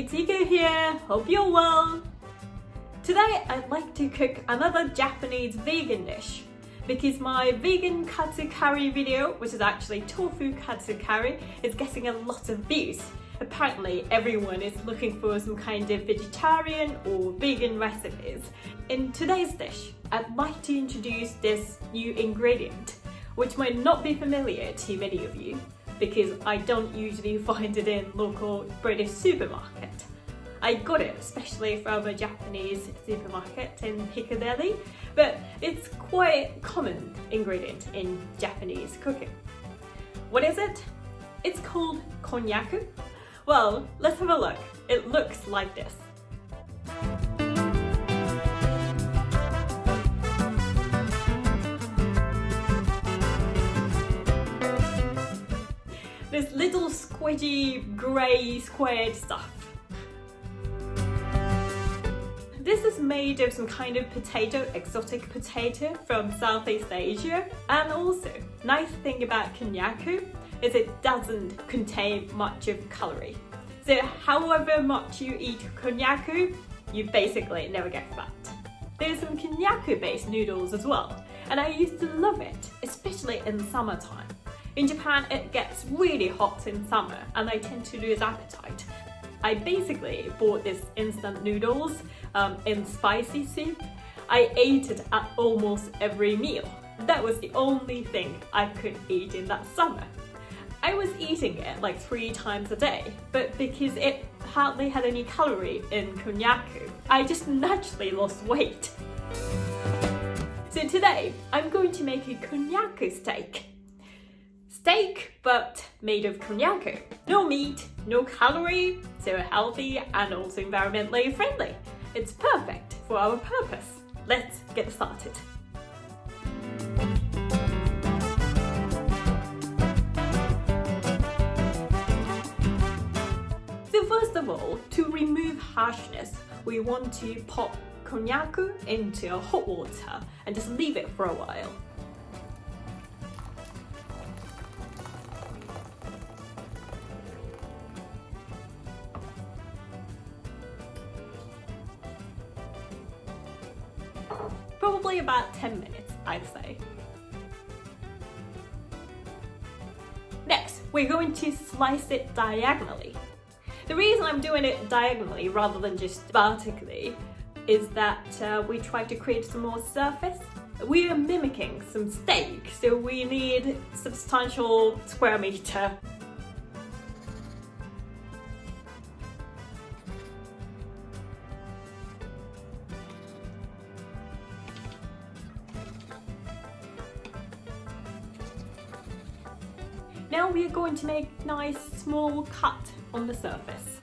it's Yuko here, hope you're well! Today I'd like to cook another Japanese vegan dish because my vegan katsu curry video, which is actually tofu katsu curry, is getting a lot of views. Apparently everyone is looking for some kind of vegetarian or vegan recipes. In today's dish, I'd like to introduce this new ingredient, which might not be familiar to many of you, because I don't usually find it in local British supermarket. I got it especially from a Japanese supermarket in Piccadilly, but it's quite a common ingredient in Japanese cooking. What is it? It's called konjac. Well, let's have a look. It looks like this. This little squidgy grey squared stuff. This is made of some kind of potato, exotic potato from Southeast Asia. And also, nice thing about konjac is it doesn't contain much of calorie. So however much you eat konjac, you basically never get fat. There's some konjac based noodles as well, and I used to love it, especially in summertime. In Japan, it gets really hot in summer and I tend to lose appetite. I basically bought this instant noodles in spicy soup. I ate it at almost every meal. That was the only thing I could eat in that summer. I was eating it like 3 times a day, but because it hardly had any calorie in konjac, I just naturally lost weight. So today, I'm going to make a konjac steak. Steak, but made of konjac. No meat, no calorie, so healthy and also environmentally friendly. It's perfect for our purpose. Let's get started. So first of all, to remove harshness, we want to pop konjac into hot water and just leave it for a while. Probably about 10 minutes, I'd say. Next, we're going to slice it diagonally. The reason I'm doing it diagonally rather than just vertically is that we try to create some more surface. We are mimicking some steak, so we need substantial square meter. Now we are going to make a nice small cut on the surface.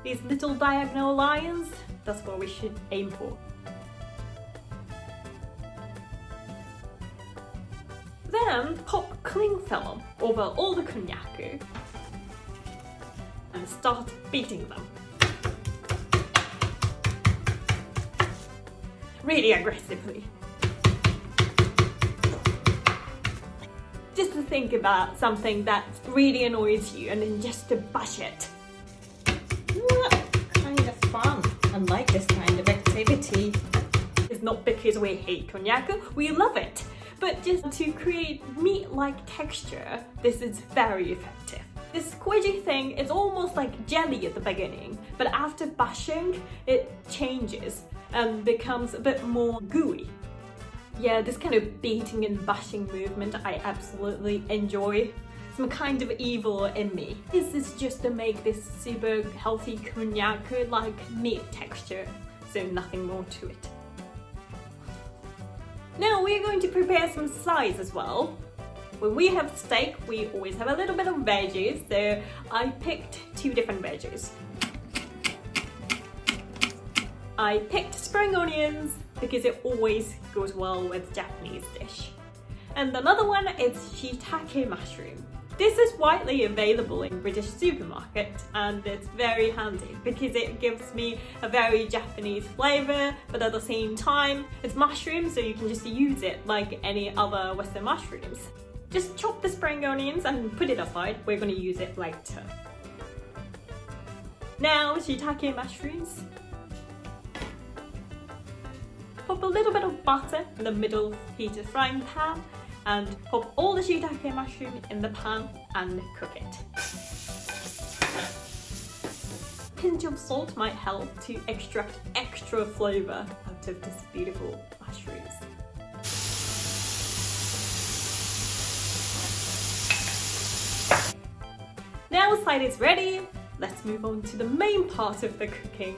These little diagonal lines, that's what we should aim for. Then pop cling film over all the konjac and start beating them. Really aggressively. Just to think about something that really annoys you and then just to bash it. Kind of fun. I like this kind of activity. It's not because we hate konjac, we love it. But just to create meat-like texture, this is very effective. This squidgy thing is almost like jelly at the beginning, but after bashing, it changes and becomes a bit more gooey. Yeah, this kind of beating and bashing movement I absolutely enjoy. Some kind of evil in me. This is just to make this super healthy konjac like meat texture, so nothing more to it. Now we're going to prepare some sides as well. When we have steak, we always have a little bit of veggies, so I picked 2 different veggies. I picked spring onions because it always goes well with Japanese dish. And another one is shiitake mushroom. This is widely available in British supermarkets and it's very handy because it gives me a very Japanese flavour, but at the same time it's mushroom, so you can just use it like any other Western mushrooms. Just chop the spring onions and put it aside, we're going to use it later. Now shiitake mushrooms. Pop a little bit of butter in the middle of the heated frying pan and pop all the shiitake mushroom in the pan and cook it. Pinch of salt might help to extract extra flavour out of this beautiful mushrooms. Now the side is ready, let's move on to the main part of the cooking.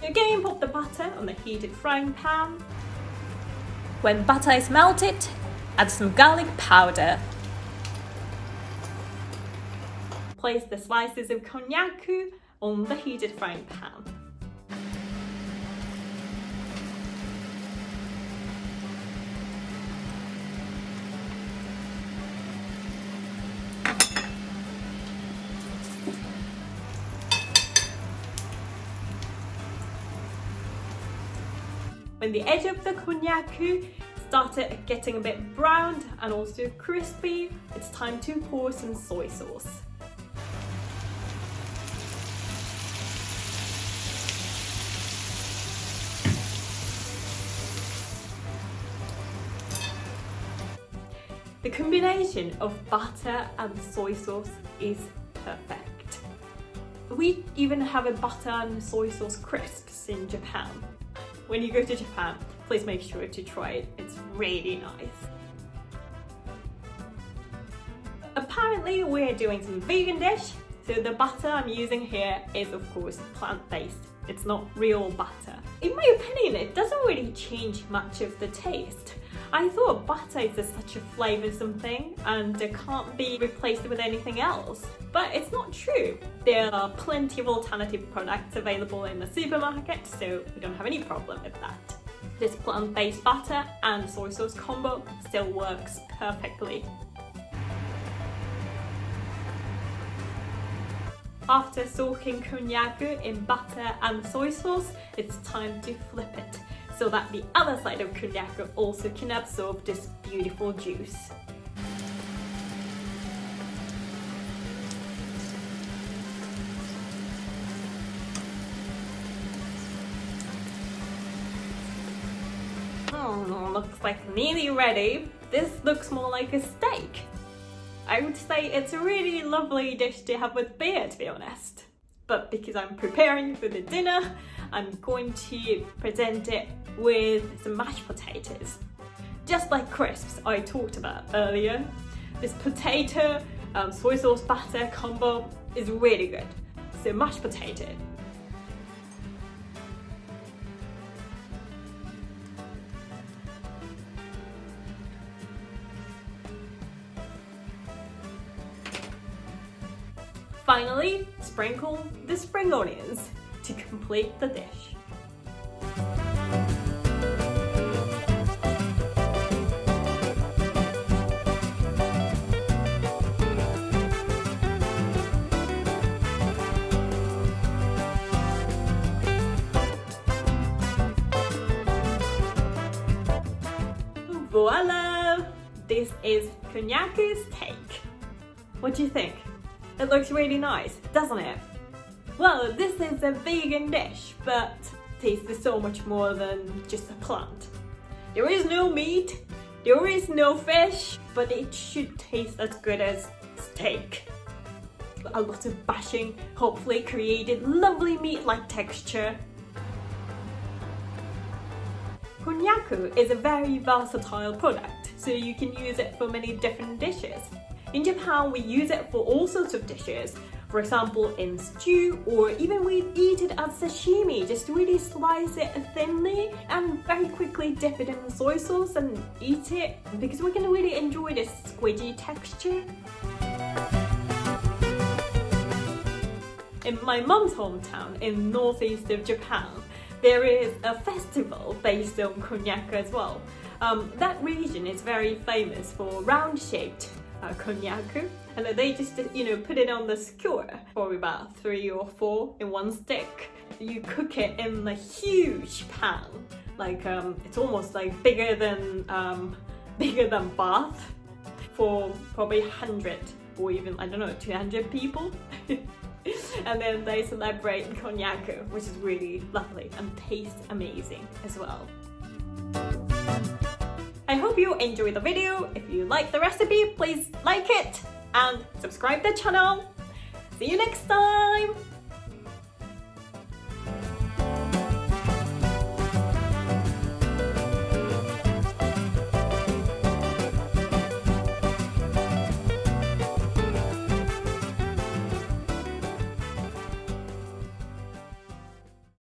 Again, pop the butter on the heated frying pan. When butter is melted, add some garlic powder. Place the slices of konjac on the heated frying pan. When the edge of the konjac started getting a bit browned and also crispy, it's time to pour some soy sauce. The combination of butter and soy sauce is perfect. We even have a butter and soy sauce crisps in Japan. When you go to Japan, please make sure to try it. It's really nice. Apparently we're doing some vegan dish, so the butter I'm using here is of course plant-based. It's not real butter. In my opinion, it doesn't really change much of the taste. I thought butter is such a flavoursome thing and it can't be replaced with anything else. But it's not true. There are plenty of alternative products available in the supermarket, so we don't have any problem with that. This plant-based butter and soy sauce combo still works perfectly. After soaking konjac in butter and soy sauce, it's time to flip it so that the other side of konjac also can absorb this beautiful juice. Looks like nearly ready. This looks more like a steak. I would say it's a really lovely dish to have with beer, to be honest. But because I'm preparing for the dinner, I'm going to present it with some mashed potatoes. Just like crisps I talked about earlier, this potato soy sauce batter combo is really good. So mashed potato. Finally, sprinkle the spring onions to complete the dish. Voila! This is Konjac Steak. What do you think? It looks really nice, doesn't it? Well, this is a vegan dish, but tastes so much more than just a plant. There is no meat, there is no fish, but it should taste as good as steak. A lot of bashing hopefully created lovely meat-like texture. Konjac is a very versatile product, so you can use it for many different dishes. In Japan, we use it for all sorts of dishes. For example, in stew, or even we eat it as sashimi. Just really slice it thinly and very quickly dip it in the soy sauce and eat it because we can really enjoy this squidgy texture. In my mum's hometown in northeast of Japan, there is a festival based on konjac as well. That region is very famous for round-shaped konjac, and they just put it on the skewer for about 3 or 4 in one stick. You cook it in a huge pan, like it's almost like bigger than bath, for probably 100 or even, I don't know, 200 people. And then they celebrate Konjac, which is really lovely and tastes amazing as well. I hope you enjoyed the video. If you like the recipe, please like it and subscribe the channel. See you next time!